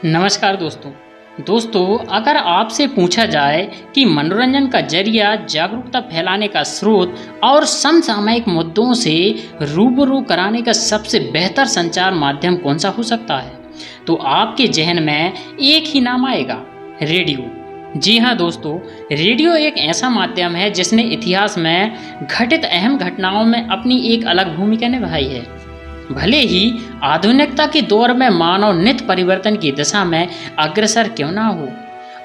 नमस्कार दोस्तों, अगर आपसे पूछा जाए कि मनोरंजन का जरिया जागरूकता फैलाने का स्रोत और समसामयिक मुद्दों से रूबरू कराने का सबसे बेहतर संचार माध्यम कौन सा हो सकता है, तो आपके जहन में एक ही नाम आएगा, रेडियो। जी हाँ दोस्तों, रेडियो एक ऐसा माध्यम है जिसने इतिहास में घटित अहम घटनाओं में अपनी एक अलग भूमिका निभाई है। भले ही आधुनिकता के दौर में मानव नित्य परिवर्तन की दिशा में अग्रसर क्यों ना हो,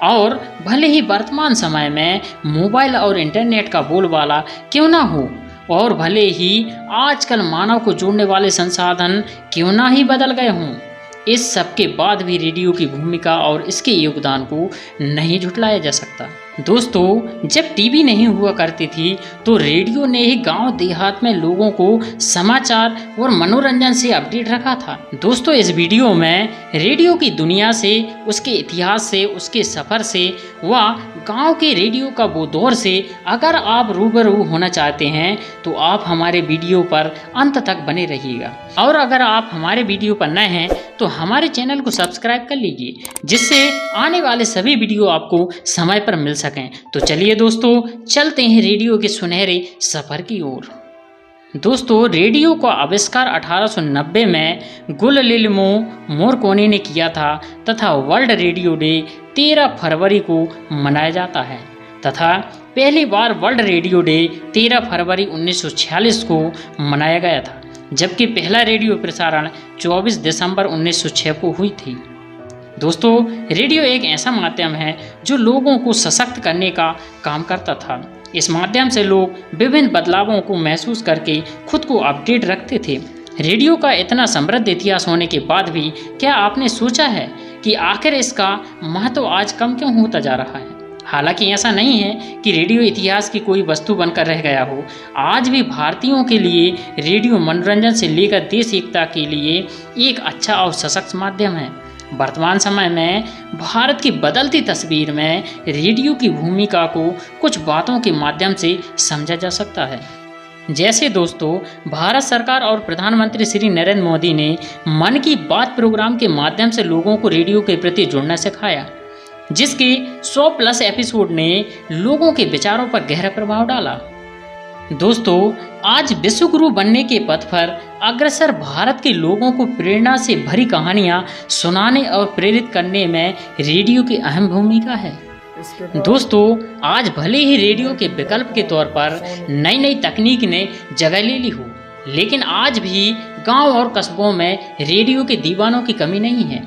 और भले ही वर्तमान समय में मोबाइल और इंटरनेट का बोलबाला क्यों ना हो, और भले ही आजकल मानव को जोड़ने वाले संसाधन क्यों ना ही बदल गए हों, इस सब के बाद भी रेडियो की भूमिका और इसके योगदान को नहीं झुठलाया जा सकता। दोस्तों, जब टीवी नहीं हुआ करती थी तो रेडियो ने ही गांव देहात में लोगों को समाचार और मनोरंजन से अपडेट रखा था। दोस्तों, इस वीडियो में रेडियो की दुनिया से, उसके इतिहास से, उसके सफ़र से व गांव के रेडियो का वो दौर से अगर आप रूबरू होना चाहते हैं तो आप हमारे वीडियो पर अंत तक बने रहिएगा। और अगर आप हमारे वीडियो पर नए हैं तो हमारे चैनल को सब्सक्राइब कर लीजिए, जिससे आने वाले सभी वीडियो आपको समय पर मिल सकें। तो चलिए दोस्तों, चलते हैं रेडियो के सुनहरे सफर की ओर। दोस्तों, रेडियो का आविष्कार 1890 में गुलिल्मो मार्कोनी ने किया था तथा वर्ल्ड रेडियो डे 13 फरवरी को मनाया जाता है तथा पहली बार वर्ल्ड रेडियो डे 13 फरवरी 1946 को मनाया गया था, जबकि पहला रेडियो प्रसारण 24 दिसंबर 1906 को हुई थी। दोस्तों, रेडियो एक ऐसा माध्यम है जो लोगों को सशक्त करने का काम करता था। इस माध्यम से लोग विभिन्न बदलावों को महसूस करके खुद को अपडेट रखते थे। रेडियो का इतना समृद्ध इतिहास होने के बाद भी क्या आपने सोचा है कि आखिर इसका महत्व आज कम क्यों होता जा रहा है? हालांकि ऐसा नहीं है कि रेडियो इतिहास की कोई वस्तु बनकर रह गया हो। आज भी भारतीयों के लिए रेडियो मनोरंजन से लेकर देश एकता के लिए एक अच्छा और सशक्त माध्यम है। वर्तमान समय में भारत की बदलती तस्वीर में रेडियो की भूमिका को कुछ बातों के माध्यम से समझा जा सकता है। जैसे दोस्तों, भारत सरकार और प्रधानमंत्री श्री नरेंद्र मोदी ने मन की बात प्रोग्राम के माध्यम से लोगों को रेडियो के प्रति जुड़ना सिखाया, जिसके 100+ एपिसोड ने लोगों के विचारों पर गहरा प्रभाव डाला। दोस्तों, आज विश्वगुरु बनने के पथ पर अग्रसर भारत के लोगों को प्रेरणा से भरी कहानियां सुनाने और प्रेरित करने में रेडियो की अहम भूमिका है। दोस्तों, आज भले ही रेडियो के विकल्प के तौर पर नई नई तकनीक ने जगह ले ली हो, लेकिन आज भी गांव और कस्बों में रेडियो के दीवानों की कमी नहीं है।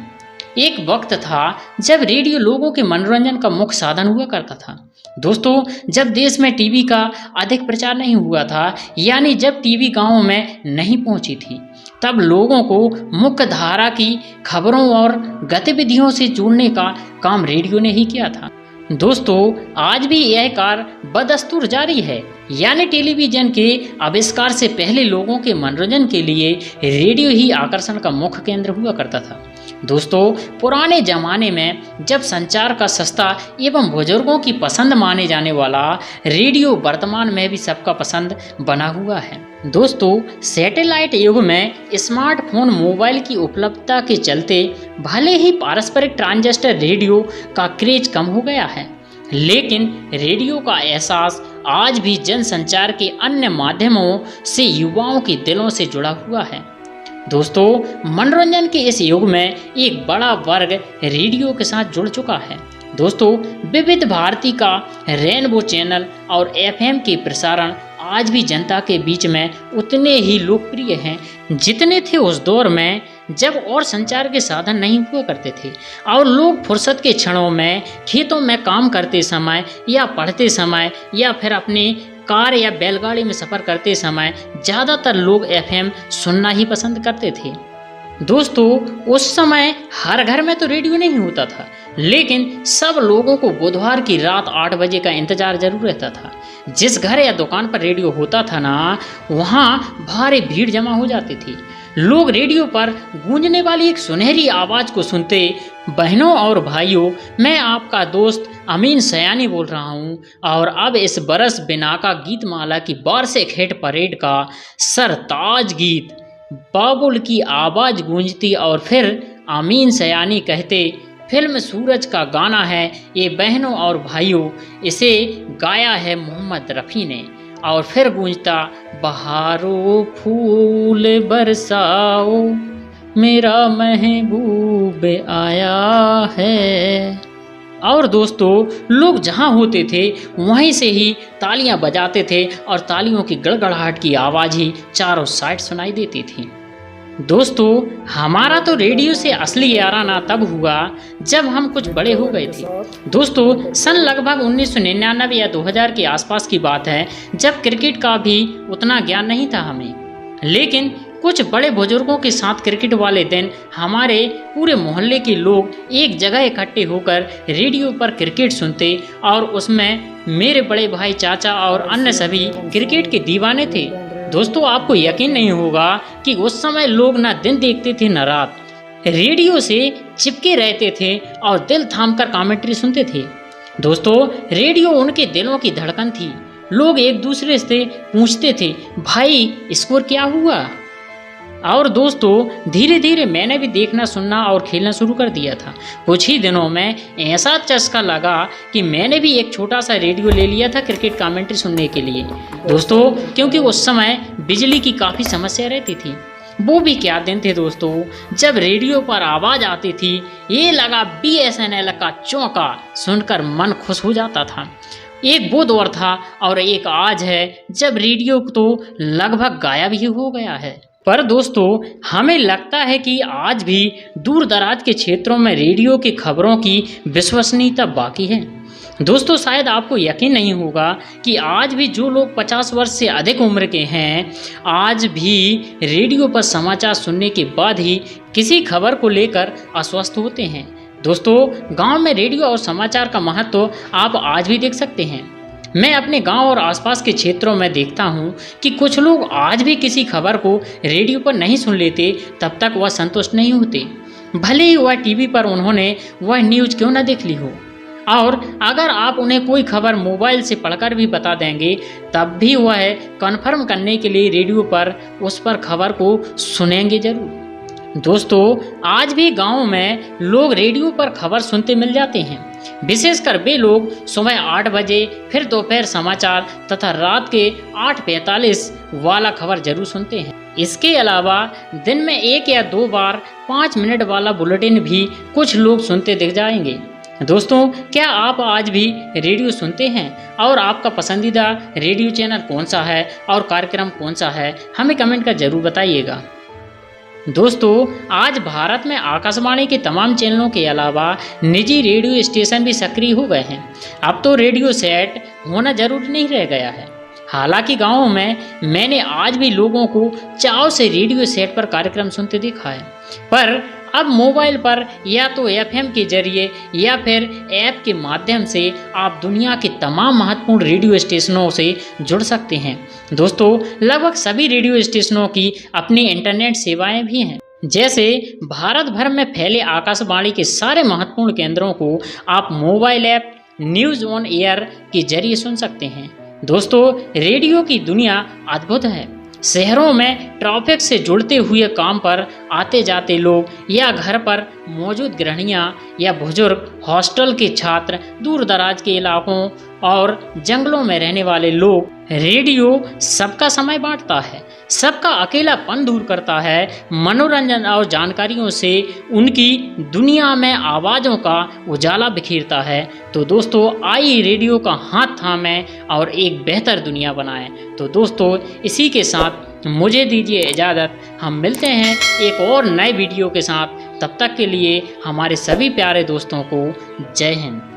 एक वक्त था जब रेडियो लोगों के मनोरंजन का मुख्य साधन हुआ करता था। दोस्तों, जब देश में टीवी का अधिक प्रचार नहीं हुआ था, यानी जब टीवी गांवों में नहीं पहुंची थी, तब लोगों को मुख्य धारा की खबरों और गतिविधियों से जोड़ने का काम रेडियो ने ही किया था। दोस्तों, आज भी यह कार्य बदस्तूर जारी है, यानी टेलीविजन के आविष्कार से पहले लोगों के मनोरंजन के लिए रेडियो ही आकर्षण का मुख्य केंद्र हुआ करता था। दोस्तों, पुराने जमाने में जब संचार का सस्ता एवं बुजुर्गों की पसंद माने जाने वाला रेडियो वर्तमान में भी सबका पसंद बना हुआ है। दोस्तों, सैटेलाइट युग में स्मार्टफोन मोबाइल की उपलब्धता के चलते भले ही पारस्परिक ट्रांजिस्टर रेडियो का क्रेज कम हो गया है, लेकिन रेडियो का एहसास आज भी जनसंचार के अन्य माध्यमों से युवाओं के दिलों से जुड़ा हुआ है। दोस्तों, मनोरंजन के इस युग में एक बड़ा वर्ग रेडियो के साथ जुड़ चुका है। दोस्तों, विविध भारती का रेनबो चैनल और FM के प्रसारण आज भी जनता के बीच में उतने ही लोकप्रिय हैं जितने थे उस दौर में जब और संचार के साधन नहीं हुआ करते थे और लोग फुर्सत के क्षणों में खेतों में काम करते समय या पढ़ते समय या फिर अपने कार या बैलगाड़ी में सफ़र करते समय ज़्यादातर लोग FM सुनना ही पसंद करते थे। दोस्तों, उस समय हर घर में तो रेडियो नहीं होता था, लेकिन सब लोगों को बुधवार की रात 8 बजे का इंतजार जरूर रहता था। जिस घर या दुकान पर रेडियो होता था ना, वहाँ भारी भीड़ जमा हो जाती थी। लोग रेडियो पर गूंजने वाली एक सुनहरी आवाज़ को सुनते। बहनों और भाइयों, मैं आपका दोस्त अमीन सयानी बोल रहा हूँ और अब इस बरस बिनाका गीतमाला की वार्षिक हिट परेड का सरताज गीत बाबुल की आवाज़ गूंजती और फिर आमीन सयानी कहते। फिल्म सूरज का गाना है ये बहनों और भाइयों, इसे गाया है मोहम्मद रफ़ी ने। और फिर गूंजता बहारों फूल बरसाओ, मेरा महबूब आया है। और दोस्तों, लोग जहाँ होते थे वहीं से ही तालियां बजाते थे और तालियों की गड़गड़ाहट की आवाज़ ही चारों साइड सुनाई देती थी। दोस्तों, हमारा तो रेडियो से असली याराना तब हुआ जब हम कुछ बड़े हो गए थे। दोस्तों, सन लगभग 1999 या 2000 के आसपास की बात है, जब क्रिकेट का भी उतना ज्ञान नहीं था हमें। लेकिन कुछ बड़े बुजुर्गों के साथ क्रिकेट वाले दिन हमारे पूरे मोहल्ले के लोग एक जगह इकट्ठे होकर रेडियो पर क्रिकेट सुनते और उसमें मेरे बड़े भाई, चाचा और अन्य सभी क्रिकेट के दीवाने थे। दोस्तों, आपको यकीन नहीं होगा कि उस समय लोग ना दिन देखते थे न रात, रेडियो से चिपके रहते थे और दिल थामकर कमेंट्री सुनते थे। दोस्तों, रेडियो उनके दिलों की धड़कन थी। लोग एक दूसरे से पूछते थे, भाई स्कोर क्या हुआ। और दोस्तों, धीरे धीरे मैंने भी देखना, सुनना और खेलना शुरू कर दिया था। कुछ ही दिनों में ऐसा चस्का लगा कि मैंने भी एक छोटा सा रेडियो ले लिया था क्रिकेट कमेंट्री सुनने के लिए। दोस्तों, क्योंकि उस समय बिजली की काफ़ी समस्या रहती थी। वो भी क्या दिन थे दोस्तों, जब रेडियो पर आवाज़ आती थी, ये लगा BSNL का चौका, सुनकर मन खुश हो जाता था। एक वो दौर था और एक आज है जब रेडियो तो लगभग गायब ही हो गया है। पर दोस्तों, हमें लगता है कि आज भी दूर दराज के क्षेत्रों में रेडियो की खबरों की विश्वसनीयता बाकी है। दोस्तों, शायद आपको यकीन नहीं होगा कि आज भी जो लोग 50 वर्ष से अधिक उम्र के हैं, आज भी रेडियो पर समाचार सुनने के बाद ही किसी खबर को लेकर अस्वस्थ होते हैं। दोस्तों, गांव में रेडियो और समाचार का महत्व आप आज भी देख सकते हैं। मैं अपने गांव और आसपास के क्षेत्रों में देखता हूं कि कुछ लोग आज भी किसी खबर को रेडियो पर नहीं सुन लेते, तब तक वह संतुष्ट नहीं होते, भले ही वह टीवी पर उन्होंने वह न्यूज़ क्यों न देख ली हो। और अगर आप उन्हें कोई खबर मोबाइल से पढ़कर भी बता देंगे, तब भी वह कन्फर्म करने के लिए रेडियो पर उस पर खबर को सुनेंगे जरूर। दोस्तों, आज भी गाँव में लोग रेडियो पर खबर सुनते मिल जाते हैं। विशेषकर वे लोग सुबह 8 बजे, फिर दोपहर समाचार तथा रात के 8:45 वाला खबर जरूर सुनते हैं। इसके अलावा दिन में 1 या 2 बार 5 मिनट वाला बुलेटिन भी कुछ लोग सुनते दिख जाएंगे। दोस्तों, क्या आप आज भी रेडियो सुनते हैं और आपका पसंदीदा रेडियो चैनल कौन सा है और कार्यक्रम कौन सा है, हमें कमेंट कर जरूर बताइएगा। दोस्तों, आज भारत में आकाशवाणी के तमाम चैनलों के अलावा निजी रेडियो स्टेशन भी सक्रिय हो गए हैं। अब तो रेडियो सेट होना जरूरी नहीं रह गया है। हालांकि गाँवों में मैंने आज भी लोगों को चाव से रेडियो सेट पर कार्यक्रम सुनते देखा है, पर अब मोबाइल पर या तो FM के जरिए या फिर ऐप के माध्यम से आप दुनिया के तमाम महत्वपूर्ण रेडियो स्टेशनों से जुड़ सकते हैं। दोस्तों, लगभग सभी रेडियो स्टेशनों की अपनी इंटरनेट सेवाएं भी हैं। जैसे भारत भर में फैले आकाशवाणी के सारे महत्वपूर्ण केंद्रों को आप mobile app news on air के जरिए सुन सकते हैं। दोस्तों, रेडियो की दुनिया अद्भुत है। शहरों में ट्रैफिक से जुड़ते हुए काम पर आते जाते लोग, या घर पर मौजूद गृहिणियां या बुजुर्ग, हॉस्टल के छात्र, दूर दराज के इलाकों और जंगलों में रहने वाले लोग, रेडियो सबका समय बांटता है, सबका अकेलापन दूर करता है, मनोरंजन और जानकारियों से उनकी दुनिया में आवाज़ों का उजाला बिखेरता है। तो दोस्तों, आइए रेडियो का हाथ थामें और एक बेहतर दुनिया बनाएं। तो दोस्तों, इसी के साथ मुझे दीजिए इजाज़त। हम मिलते हैं एक और नए वीडियो के साथ। तब तक के लिए हमारे सभी प्यारे दोस्तों को जय हिंद।